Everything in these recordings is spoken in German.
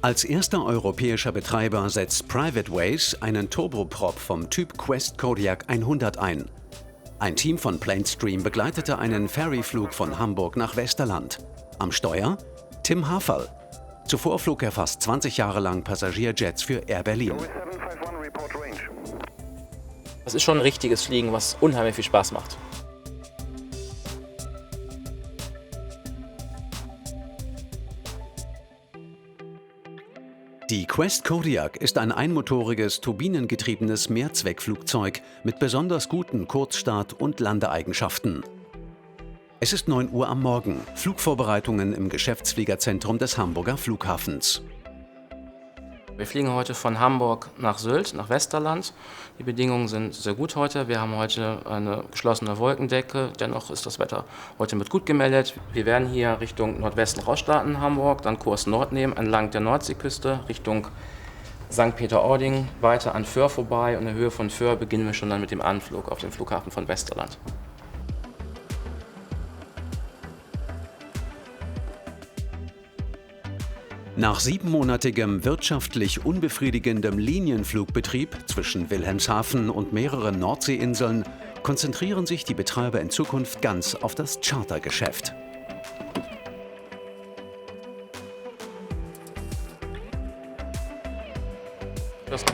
Als erster europäischer Betreiber setzt PrivateWays einen Turboprop vom Typ Quest Kodiaq 100 ein. Ein Team von Planestream begleitete einen Ferryflug von Hamburg nach Westerland. Am Steuer Tim Haferl. Zuvor flog er fast 20 Jahre lang Passagierjets für Air Berlin. Das ist schon ein richtiges Fliegen, was unheimlich viel Spaß macht. Die Quest Kodiaq ist ein einmotoriges, turbinengetriebenes Mehrzweckflugzeug mit besonders guten Kurzstart- und Landeeigenschaften. Es ist 9 Uhr am Morgen, Flugvorbereitungen im Geschäftsfliegerzentrum des Hamburger Flughafens. Wir fliegen heute von Hamburg nach Sylt, nach Westerland. Die Bedingungen sind sehr gut heute. Wir haben heute eine geschlossene Wolkendecke. Dennoch ist das Wetter heute mit gut gemeldet. Wir werden hier Richtung Nordwesten rausstarten in Hamburg, dann Kurs Nord nehmen, entlang der Nordseeküste Richtung St. Peter-Ording, weiter an Föhr vorbei. Und in der Höhe von Föhr beginnen wir schon dann mit dem Anflug auf den Flughafen von Westerland. Nach 7-monatigem wirtschaftlich unbefriedigendem Linienflugbetrieb zwischen Wilhelmshaven und mehreren Nordseeinseln konzentrieren sich die Betreiber in Zukunft ganz auf das Chartergeschäft. Das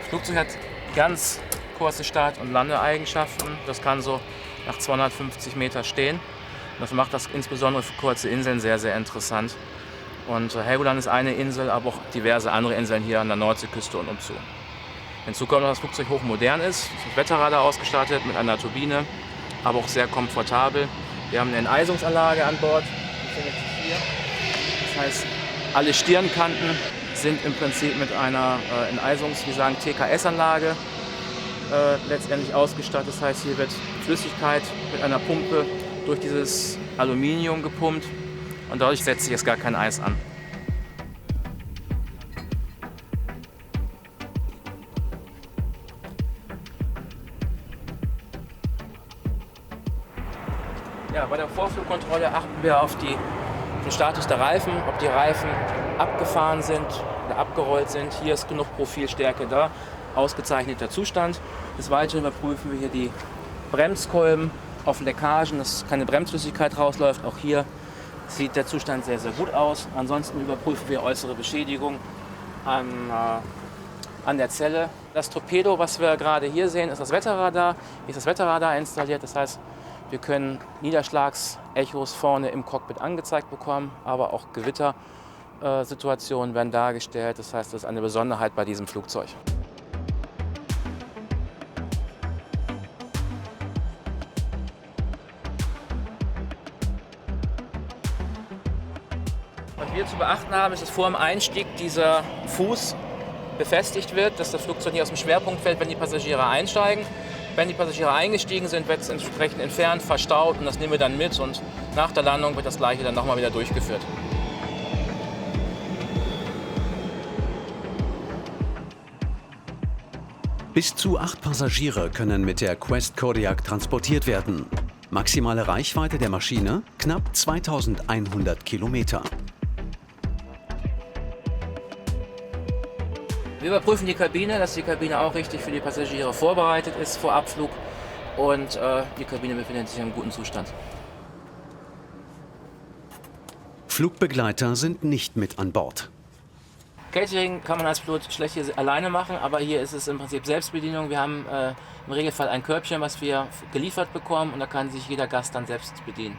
Flugzeug hat ganz kurze Start- und Landeeigenschaften. Das kann so nach 250 Meter stehen. Das macht das insbesondere für kurze Inseln sehr, sehr interessant. Und Helgoland ist eine Insel, aber auch diverse andere Inseln hier an der Nordseeküste und umzu. Hinzu kommt, dass das Flugzeug hochmodern ist, mit Wetterradar ausgestattet, mit einer Turbine, aber auch sehr komfortabel. Wir haben eine Enteisungsanlage an Bord, die findet sich hier. Das heißt, alle Stirnkanten sind im Prinzip mit einer TKS-Anlage letztendlich ausgestattet. Das heißt, hier wird Flüssigkeit mit einer Pumpe durch dieses Aluminium gepumpt. Und dadurch setzt sich jetzt gar kein Eis an. Ja, bei der Vorflugkontrolle achten wir auf den Status der Reifen, ob die Reifen abgefahren sind oder abgerollt sind. Hier ist genug Profilstärke da, ausgezeichneter Zustand. Des Weiteren überprüfen wir hier die Bremskolben auf Leckagen, dass keine Bremsflüssigkeit rausläuft. Auch hier sieht der Zustand sehr, sehr gut aus. Ansonsten überprüfen wir äußere Beschädigung an der Zelle. Das Torpedo, was wir gerade hier sehen, ist das Wetterradar. Hier ist das Wetterradar installiert. Das heißt, wir können Niederschlagsechos vorne im Cockpit angezeigt bekommen, aber auch Gewittersituationen werden dargestellt. Das heißt, das ist eine Besonderheit bei diesem Flugzeug. Was wir zu beachten haben, ist, dass vor dem Einstieg dieser Fuß befestigt wird, dass das Flugzeug nicht aus dem Schwerpunkt fällt, wenn die Passagiere einsteigen. Wenn die Passagiere eingestiegen sind, wird es entsprechend entfernt, verstaut und das nehmen wir dann mit und nach der Landung wird das Gleiche dann nochmal wieder durchgeführt. Bis zu 8 Passagiere können mit der Quest Kodiaq transportiert werden. Maximale Reichweite der Maschine knapp 2100 Kilometer. Wir überprüfen die Kabine, dass die Kabine auch richtig für die Passagiere vorbereitet ist vor Abflug und die Kabine befindet sich in einem guten Zustand. Flugbegleiter sind nicht mit an Bord. Catering kann man als Pilot schlecht hier alleine machen, aber hier ist es im Prinzip Selbstbedienung. Wir haben im Regelfall ein Körbchen, was wir geliefert bekommen und da kann sich jeder Gast dann selbst bedienen.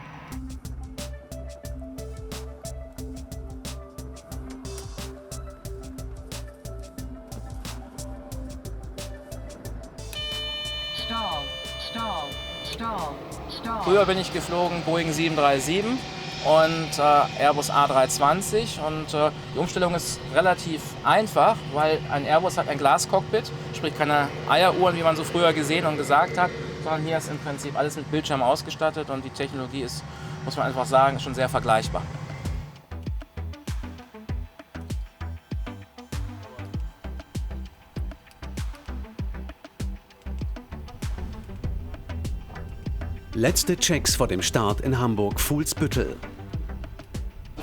Früher bin ich geflogen Boeing 737 und Airbus A320 und die Umstellung ist relativ einfach, weil ein Airbus hat ein Glascockpit, sprich keine Eieruhren, wie man so früher gesehen und gesagt hat, sondern hier ist im Prinzip alles mit Bildschirm ausgestattet und die Technologie ist, muss man einfach sagen, schon sehr vergleichbar. Letzte Checks vor dem Start in Hamburg-Fuhlsbüttel.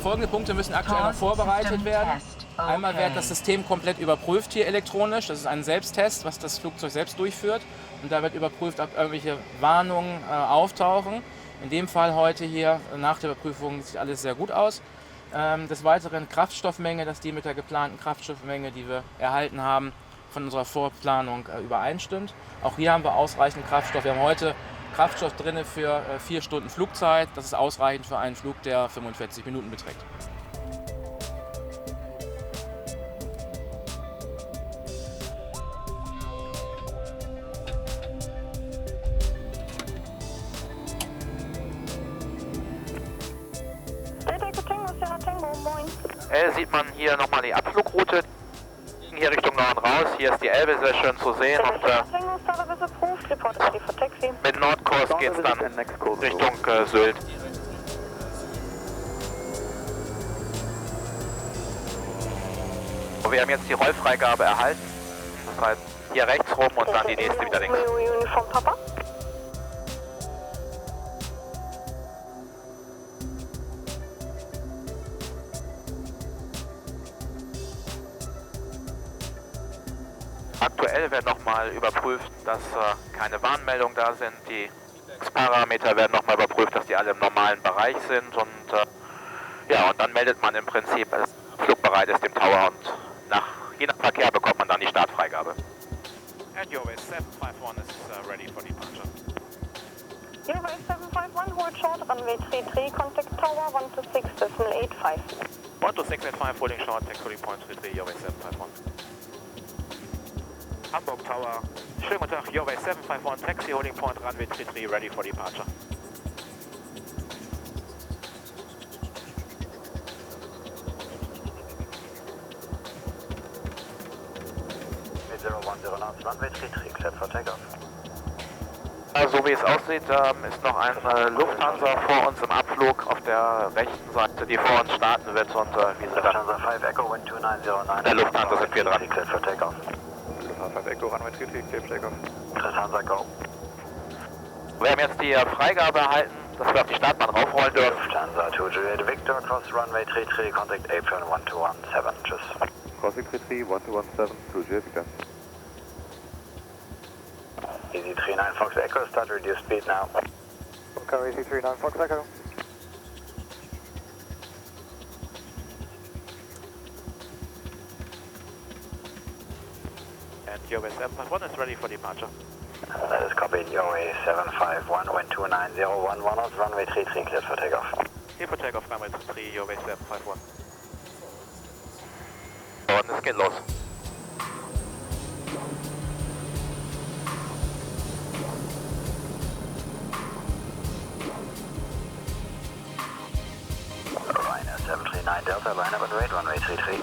Folgende Punkte müssen aktuell noch vorbereitet werden. Einmal wird das System komplett überprüft hier elektronisch. Das ist ein Selbsttest, was das Flugzeug selbst durchführt. Und da wird überprüft, ob irgendwelche Warnungen auftauchen. In dem Fall heute hier nach der Überprüfung sieht alles sehr gut aus. Des Weiteren Kraftstoffmenge, dass die mit der geplanten Kraftstoffmenge, die wir erhalten haben, von unserer Vorplanung übereinstimmt. Auch hier haben wir ausreichend Kraftstoff. Wir haben heute Kraftstoff drin für 4 Stunden Flugzeit. Das ist ausreichend für einen Flug, der 45 Minuten beträgt. Sieht man hier nochmal die Abflugroute. Hier Richtung Norden raus. Hier ist die Elbe sehr schön zu sehen. Und mit Nordkurs geht es dann Richtung Sylt. Wir haben jetzt die Rollfreigabe erhalten. Das heißt hier rechts rum und dann die nächste wieder links. Aktuell wird nochmal überprüft, dass keine Warnmeldungen da sind. Die Parameter werden nochmal überprüft, dass die alle im normalen Bereich sind. Und ja, und dann meldet man im Prinzip, dass es flugbereit ist, dem Tower. Und je nach Verkehr bekommt man dann die Startfreigabe. And Euroway 751 is ready for departure. Euroway 751, hold short, runway 33, contact tower 126.85. 126.85, holding short, taxi holding point 33, Euroway 751. Hamburg Tower. Schönen guten Tag, Euroway 751, taxi holding point, runway 33, ready for departure. Mit 010 knots, runway 33, cleared for takeoff. So wie es aussieht, ist noch ein Lufthansa vor uns im Abflug auf der rechten Seite, die vor uns starten wird. Und wir sind dann Lufthansa 5 Echo, wind 2909. der Lufthansa sind wir dran. Cleared for takeoff. Lufthansa 5 Echo, runway 33, cleared for takeoff. Lufthansa go. Wir haben jetzt die Freigabe erhalten, dass wir auf die Startbahn raufrollen dürfen. Lufthansa 2 Juliet Victor, cross runway 33, contact April 1217. Tschüss. Crossing 33, 1217, Juliet Victor. Easy 39 Fox Echo, start reduce speed now. Okay, Easy 39 Fox Echo. And Euroway 751 is ready for departure. That is copied, Euroway 751, wind 29011 knots, runway 33, cleared for takeoff. Hier für Takeoff, runway 33, Euroway 751. Und es geht los. Ryanair 739 Delta, line up and rate, runway 33.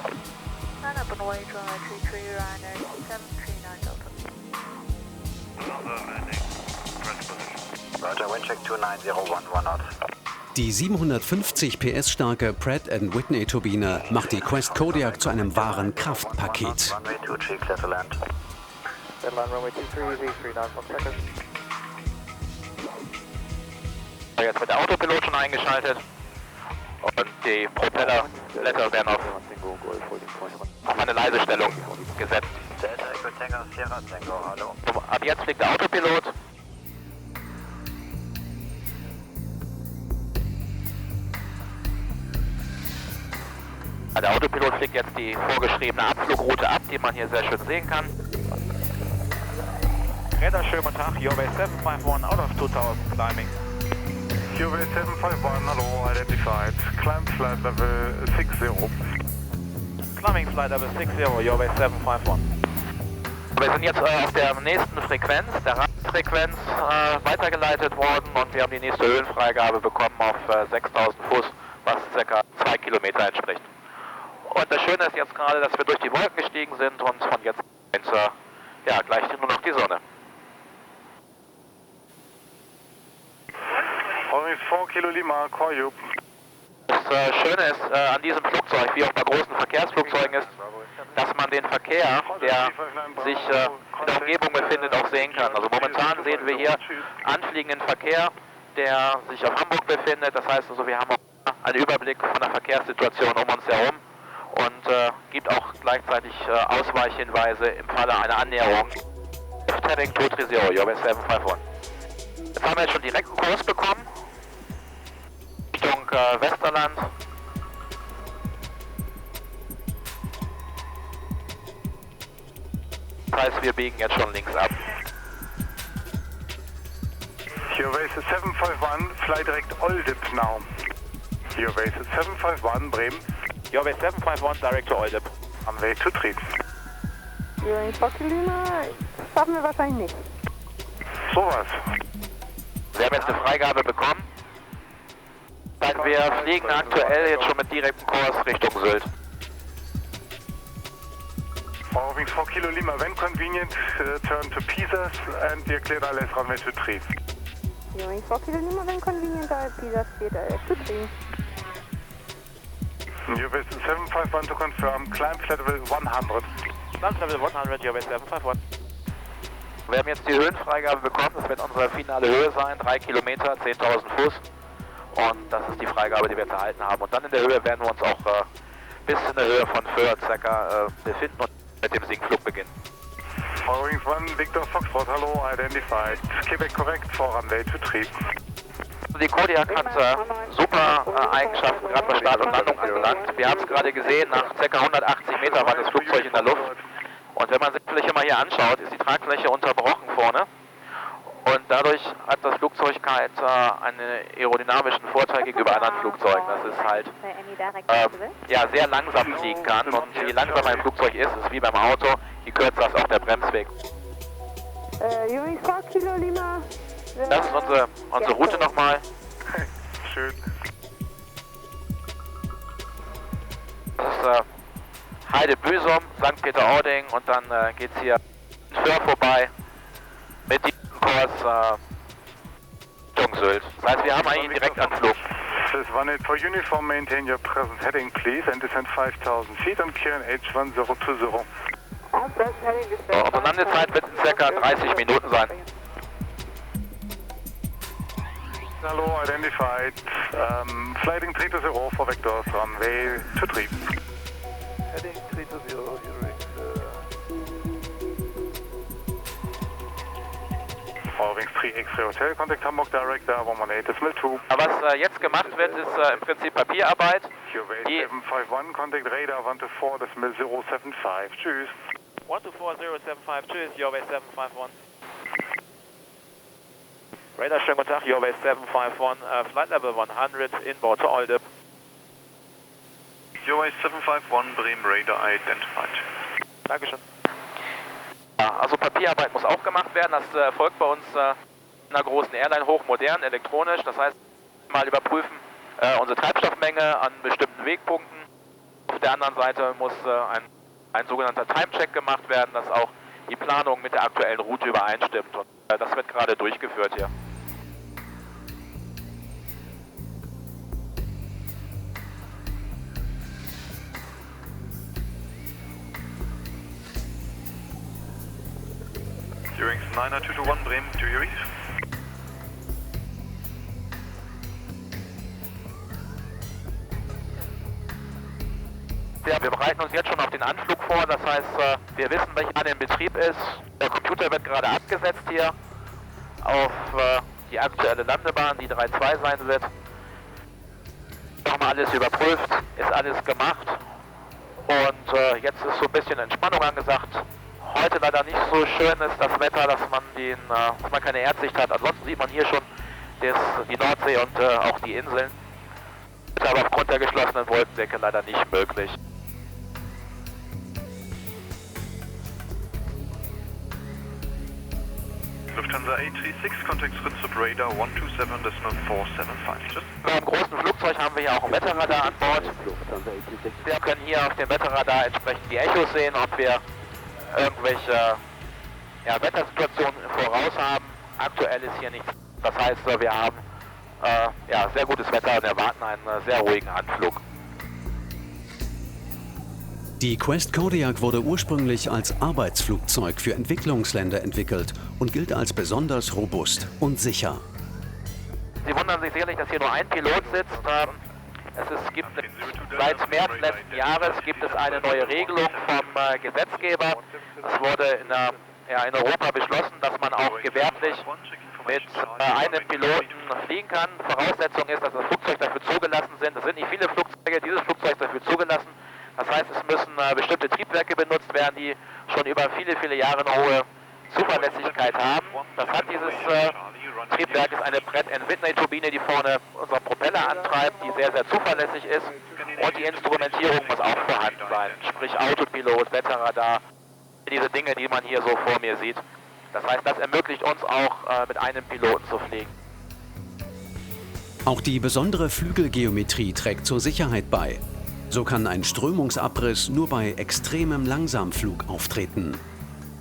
Line up and wait, runway 33, Ryanair 739 Delta. Roger, wind check 29011 knots. Die 750 PS starke Pratt & Whitney Turbine macht die Quest Kodiak zu einem wahren Kraftpaket. Runway 23, clear to land. Deadline runway 23, Easy 39 Fox Echo. Jetzt wird der Autopilot schon eingeschaltet und die Propellerblätter werden auf eine leise Stellung gesetzt. Delta Echo Tango, Sierra Tango, hallo. Ab jetzt fliegt der Autopilot. Der Autopilot fliegt jetzt die vorgeschriebene Abflugroute ab, die man hier sehr schön sehen kann. Räder, schönen guten Tag, Euroway 751 out of 2000, climbing. Euroway 751, hello, identified. Climb flight level 60. Climbing flight level 60, Euroway 751. Wir sind jetzt auf der nächsten Frequenz, der Radfrequenz, weitergeleitet worden und wir haben die nächste Höhenfreigabe bekommen auf 6000 Fuß, was ca. 2 Kilometer entspricht. Und das Schöne ist jetzt gerade, dass wir durch die Wolken gestiegen sind und von jetzt ja, gleich nur noch die Sonne. Only 4 Kilo Lima, call you. Das Schöne ist an diesem Flugzeug, wie auch bei großen Verkehrsflugzeugen ist, dass man den Verkehr, der sich in der Umgebung befindet, auch sehen kann. Also momentan sehen wir hier anfliegenden Verkehr, der sich auf Hamburg befindet. Das heißt also, wir haben auch einen Überblick von der Verkehrssituation um uns herum. Und gibt auch gleichzeitig Ausweichhinweise im Falle einer Annäherung. Heading 230, Your Base 751. Jetzt haben wir jetzt schon direkt einen Kurs bekommen, Richtung Westerland. Das heißt, wir biegen jetzt schon links ab. Your base is 751, fly direct Oldip now. Your base is 751, Bremen. Your Base 751, direct to Oldip. On way to Trieb. Viewing Foxy Lima, schaffen wir wahrscheinlich nicht. Sowas. Wir haben jetzt eine Freigabe bekommen. Wir fliegen aktuell jetzt schon mit direktem Kurs Richtung Sylt. Moving 4 Kilo Lima, when convenient, turn to Pisas and we clear ILS runway to Trieb. Viewing 4 Kilo Lima, when convenient, Pisa steht zu kriegen. Your base is 751 to confirm, climb flight level 100. Climb level 100, Your Base 751. Wir haben jetzt die Höhenfreigabe bekommen, das wird unsere finale Höhe sein, 3 Kilometer, 10.000 Fuß. Und das ist die Freigabe, die wir jetzt erhalten haben. Und dann in der Höhe werden wir uns auch bis in der Höhe von Föhr circa befinden und mit dem Sinkflug beginnen. Following 1, Victor Foxtrot, hello, identified. Quebec correct for runway to Trieb. Die Kodiak hat super Eigenschaften, gerade bei Start und Landung angelangt. Wir haben es gerade gesehen, nach ca. 180 Meter war das Flugzeug in der Luft. Und wenn man sich die Fläche mal hier anschaut, ist die Tragfläche unterbrochen vorne. Und dadurch hat das Flugzeug halt einen aerodynamischen Vorteil gegenüber anderen Flugzeugen. Das ist halt ja, sehr langsam fliegen kann. Und je langsamer ein Flugzeug ist, ist wie beim Auto, je kürzer ist auch der Bremsweg. Das ist unsere Route nochmal. Schön. Das ist Heide-Büsum, St. Peter-Ording und dann geht es hier in Föhr vorbei mit diesem Kurs Richtung Sylt. Das heißt, wir haben eigentlich einen Direktanflug. This is 18 for uniform, maintain your present heading please and descend 5000 feet on QNH 1020. Unsere Landezeit wird in ca. 30 Minuten sein. Hello, identified. Flighting 320 for vectors runway to Trieb. Heading 320, Following 3 X-Ray Hotel, contact Hamburg Director 118.2. Was jetzt gemacht wird, ist im Prinzip Papierarbeit. Your base 751, contact radar 124.075. Tschüss. 124.075, tschüss, Your Base 751. Radar, schönen guten Tag, Your Base 751, Flight Level 100, inbound to Oldip. Your base 751, Bremen Radar identified. Dankeschön. Ja, also Papierarbeit muss auch gemacht werden, das erfolgt bei uns in einer großen Airline, hochmodern, elektronisch, das heißt, mal überprüfen unsere Treibstoffmenge an bestimmten Wegpunkten. Auf der anderen Seite muss ein sogenannter Time-Check gemacht werden, dass auch die Planung mit der aktuellen Route übereinstimmt. Und das wird gerade durchgeführt hier. During 90221 Bremen, do you read? Ja, wir bereiten uns jetzt schon auf den Anflug vor, das heißt, wir wissen, welcher an in Betrieb ist. Der Computer wird gerade abgesetzt hier auf die aktuelle Landebahn, die 3.2 sein wird. Nochmal alles überprüft, ist alles gemacht und jetzt ist so ein bisschen Entspannung angesagt. Heute leider nicht so schön ist das Wetter, dass man keine Erdsicht hat. Ansonsten sieht man hier schon die Nordsee und auch die Inseln. Ist aber aufgrund der geschlossenen Wolkendecke leider nicht möglich. Lufthansa A36, contact Fritz Radar 127.475. Beim großen Flugzeug haben wir hier auch ein Wetterradar an Bord. Wir können hier auf dem Wetterradar entsprechend die Echos sehen, ob wir irgendwelche Wettersituationen voraus haben. Aktuell ist hier nichts. Das heißt, wir haben sehr gutes Wetter und erwarten einen sehr ruhigen Anflug. Die Quest Kodiak wurde ursprünglich als Arbeitsflugzeug für Entwicklungsländer entwickelt und gilt als besonders robust und sicher. Sie wundern sich sicherlich, dass hier nur ein Pilot sitzt. Seit März letzten Jahres gibt es eine neue Regelung vom Gesetzgeber. Es wurde in Europa beschlossen, dass man auch gewerblich mit einem Piloten fliegen kann. Voraussetzung ist, dass das Flugzeug dafür zugelassen sind. Es sind nicht viele Flugzeuge, dieses Flugzeug ist dafür zugelassen. Das heißt, es müssen bestimmte Triebwerke benutzt werden, die schon über viele, viele Jahre eine hohe Zuverlässigkeit haben. Das hat dieses Triebwerk, ist eine Pratt & Whitney-Turbine, die vorne unseren Propeller antreibt, die sehr, sehr zuverlässig ist. Und die Instrumentierung muss auch vorhanden sein, sprich Autopilot, Wetterradar, diese Dinge, die man hier so vor mir sieht. Das heißt, das ermöglicht uns auch mit einem Piloten zu fliegen. Auch die besondere Flügelgeometrie trägt zur Sicherheit bei. So kann ein Strömungsabriss nur bei extremem Langsamflug auftreten.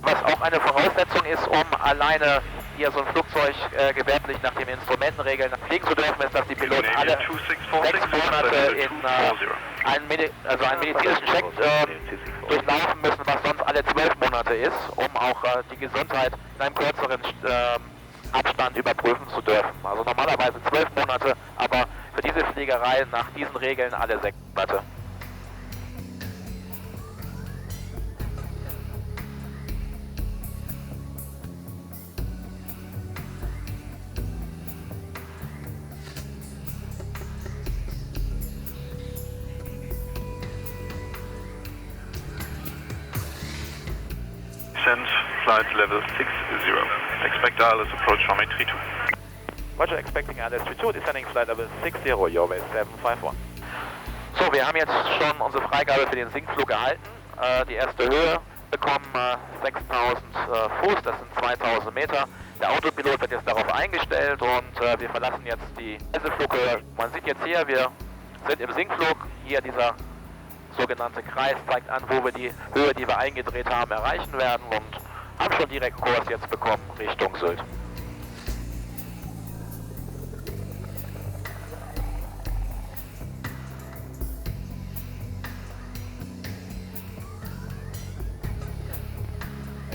Was auch eine Voraussetzung ist, um alleine hier so ein Flugzeug gewerblich nach den Instrumentenregeln fliegen zu dürfen, ist, dass die Piloten alle 6 Monate in einen medizinischen Check durchlaufen müssen, was sonst alle 12 Monate ist, um auch die Gesundheit in einem kürzeren Abstand überprüfen zu dürfen. Also normalerweise 12 Monate, aber für diese Fliegerei nach diesen Regeln alle 6 Monate. Descent, flight level 60. Expect ILS approach runway 32. Roger, expecting ILS 32, descending flight level 60, your base 751. So, wir haben jetzt schon unsere Freigabe für den Sinkflug erhalten. Die erste Höhe bekommen 6000 Fuß, das sind 2000 Meter. Der Autopilot wird jetzt darauf eingestellt und wir verlassen jetzt die Reiseflughöhe. Man sieht jetzt hier, wir sind im Sinkflug. Hier dieser sogenannte Kreis zeigt an, wo wir die Höhe, die wir eingedreht haben, erreichen werden und haben schon direkt Kurs jetzt bekommen Richtung Sylt.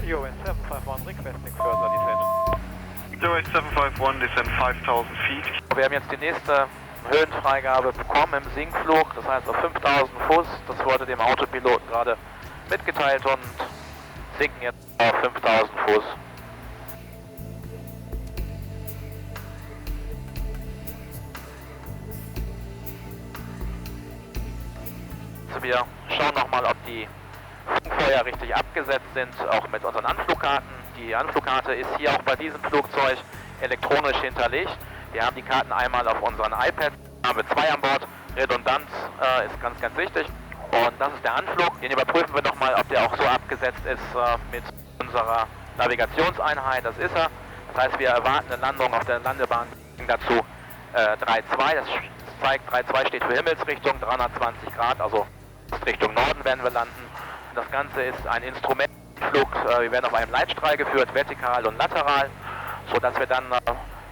US 751 requesting further descent. US 751, descend 5000 feet. Wir haben jetzt die nächste Höhenfreigabe bekommen im Sinkflug, das heißt auf 5000 Fuß. Das wurde dem Autopiloten gerade mitgeteilt und sinken jetzt auf 5000 Fuß. Also wir schauen nochmal, ob die Funkfeuer richtig abgesetzt sind, auch mit unseren Anflugkarten. Die Anflugkarte ist hier auch bei diesem Flugzeug elektronisch hinterlegt. Wir haben die Karten einmal auf unseren iPads, haben wir 2 an Bord. Redundanz ist ganz, ganz wichtig. Und das ist der Anflug. Den überprüfen wir nochmal, ob der auch so abgesetzt ist mit unserer Navigationseinheit. Das ist er. Das heißt, wir erwarten eine Landung auf der Landebahn. Dazu 3-2. Das zeigt, 3-2 steht für Himmelsrichtung, 320 Grad, also Richtung Norden werden wir landen. Das Ganze ist ein Instrumentenflug. Wir werden auf einem Leitstrahl geführt, vertikal und lateral, sodass wir dann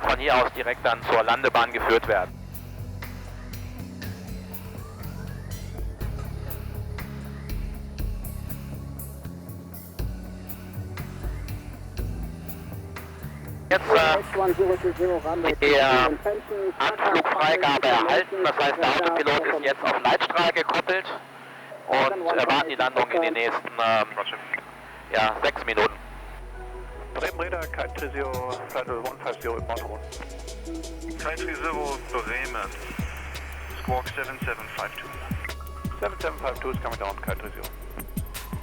von hier aus direkt dann zur Landebahn geführt werden. Jetzt der Anflugfreigabe erhalten, das heißt der Autopilot ist jetzt auf Leitstrahl gekoppelt und erwarten die Landung in den nächsten 6 Minuten. Bremen Radar, Kite 30, Flight level 150 in Mountain. Kite 30, Bremen. Squawk 7752. 7752 is coming down, Kite 30.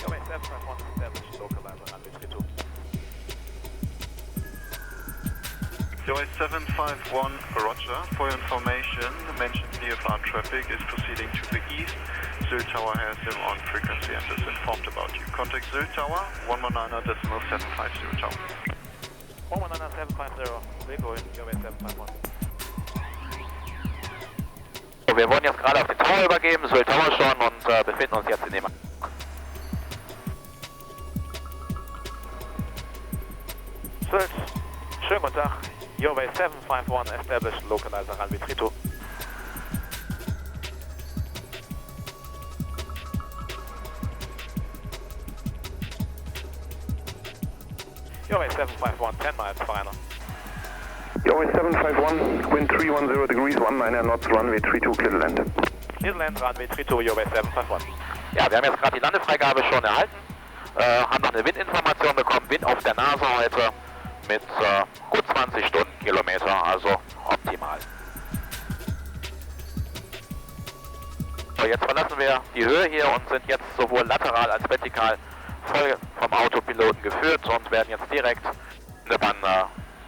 Runway 751 established, localizer, runway 32. US 751, Roger. For your information, the mentioned VFR traffic is proceeding to the east. Sylt Tower has him on frequency and is informed about you. Contact Sylt Tower, 119.750 Tower. 119.750, Rico in US 751. So, wir wurden jetzt gerade auf den Tower übergeben, Sylt Tower schon und befinden uns jetzt in dem... Sylt, schönen guten Tag. Your 751 established, localizer, runway 32. Your 751, 10 miles, final. Your 751, wind 310 degrees, 19 knots, runway 32, clear to land. Netherlands, Runway 32, Your 751. Ja, wir haben jetzt gerade die Landefreigabe schon erhalten, haben noch eine Windinformation bekommen, Wind auf der Nase heute mit gut 20 Stundenkilometer, also optimal. So, jetzt verlassen wir die Höhe hier und sind jetzt sowohl lateral als vertikal voll vom Autopiloten geführt und werden jetzt direkt in der Bahn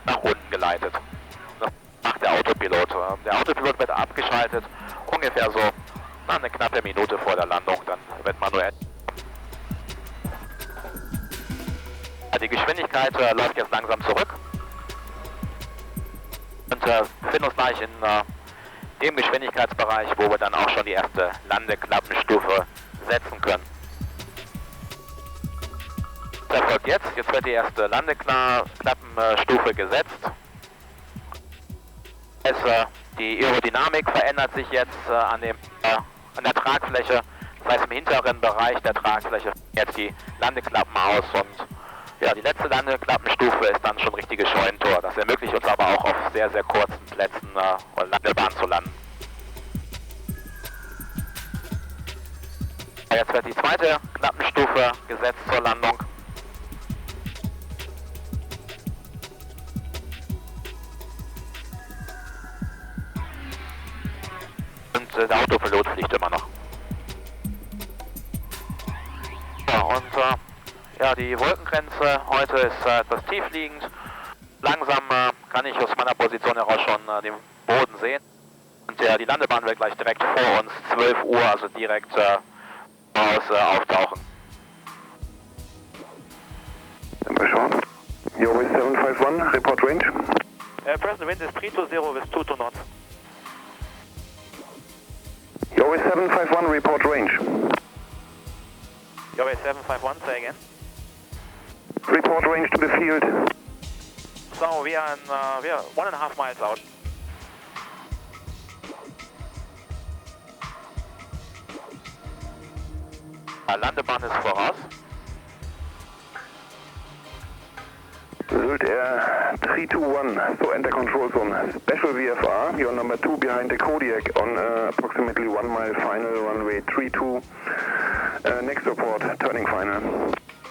nach unten geleitet. Das macht der Autopilot. Der Autopilot wird abgeschaltet, ungefähr so eine knappe Minute vor der Landung, dann wird manuell. Die Geschwindigkeit läuft jetzt langsam zurück und befinden uns gleich in dem Geschwindigkeitsbereich, wo wir dann auch schon die erste Landeklappenstufe setzen können. Das erfolgt jetzt. Jetzt wird die erste Landeklappenstufe gesetzt. Die Aerodynamik verändert sich jetzt an der Tragfläche. Das heißt, im hinteren Bereich der Tragfläche jetzt die Landeklappen aus und ja, die letzte Landeklappenstufe ist dann schon richtiges Scheunentor. Das ermöglicht uns aber auch auf sehr, sehr kurzen Plätzen oder Landebahn zu landen. Jetzt wird die zweite Klappenstufe gesetzt zur Landung. Und der Autopilot fliegt immer noch. Ja, und ja, die Wolkengrenze heute ist etwas tiefliegend. Langsam kann ich aus meiner Position heraus schon den Boden sehen. Und die Landebahn wird gleich direkt vor uns, 12 Uhr, also direkt auftauchen. Your 751, report range. Present wind is 320 with 22 knots. Your 751, report range. Your 751, say again. Report range to the field. So we are 1.5 miles out. Landebahn ist voraus. Sylt Air 321, so enter control zone. Special VFR, you're number 2 behind the Kodiak on approximately 1 mile final, runway 32. Next report, turning final.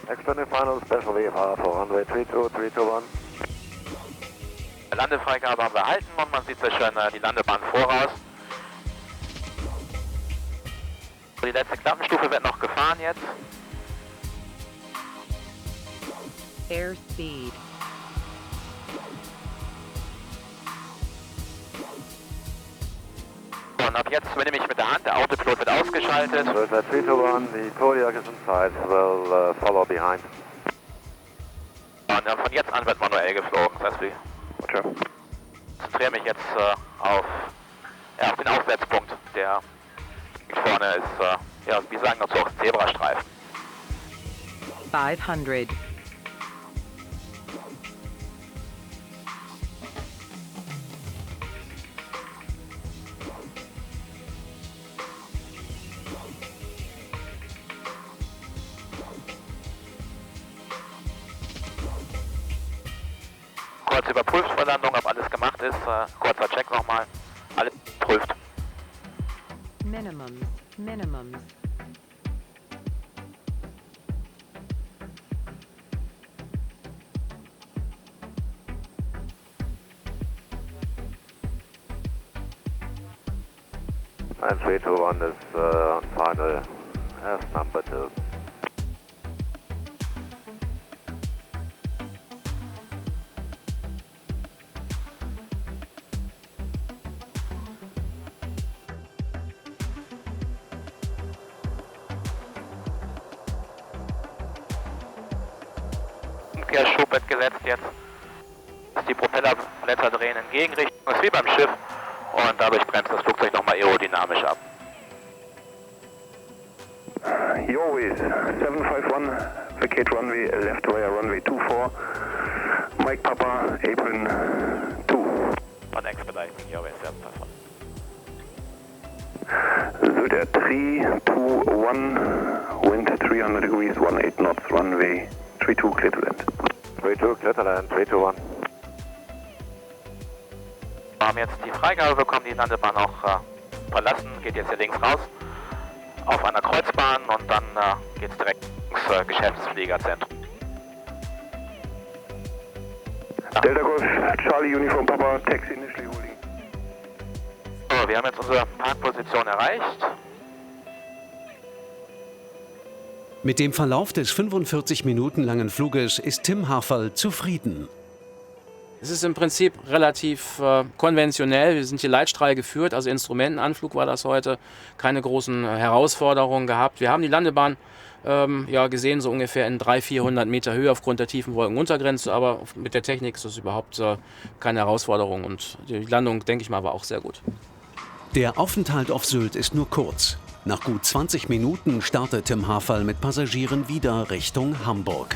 Next turning final, special VFR for runway 32, 321. Landefreigabe haben wir erhalten und man sieht sehr schön die Landebahn voraus. Die letzte Klappenstufe wird noch gefahren jetzt. Airspeed. Und ab jetzt übernehme ich mit der Hand, der Autopilot wird ausgeschaltet. Sylt Air 321, the Kodiak is inside, will follow behind. Und von jetzt an wird manuell geflogen. Das heißt, ich konzentriere mich jetzt auf den Aufsetzpunkt, der vorne ist, ja, wie sagen dazu auch Zebrastreifen. 500. Kurz überprüft vor Landung, ob alles gemacht ist. Kurzer Check nochmal. Alles prüft. Minimums. And 321 is on final as number 2. Umkehrschub wird gesetzt jetzt. Die Propellerblätter drehen in Gegenrichtung. Das ist wie beim Schiff. Und dadurch bremst das Flugzeug nochmal aerodynamisch ab. Yorways 751, vacate runway left via runway 24. Mike Papa, apron 2. On expediting Yorways 751. Sylt Air 321, wind 300 degrees, 18 knots, runway 32, clear to land. 32, clear to land, 321. Wir haben jetzt die Freigabe bekommen, die Landebahn auch verlassen, geht jetzt hier links raus auf einer Kreuzbahn und dann geht es direkt ins Geschäftsfliegerzentrum. Delta Golf, Charlie Uniform Papa, Taxi initially holding. So, wir haben jetzt unsere Parkposition erreicht. Mit dem Verlauf des 45 Minuten langen Fluges ist Tim Haferl zufrieden. Es ist im Prinzip relativ konventionell. Wir sind hier Leitstrahl geführt, also Instrumentenanflug war das heute. Keine großen Herausforderungen gehabt. Wir haben die Landebahn gesehen, so ungefähr in 300-400 Meter Höhe aufgrund der tiefen Wolkenuntergrenze. Aber mit der Technik ist das überhaupt keine Herausforderung. Und die Landung, denke ich mal, war auch sehr gut. Der Aufenthalt auf Sylt ist nur kurz. Nach gut 20 Minuten startet Tim Haferl mit Passagieren wieder Richtung Hamburg.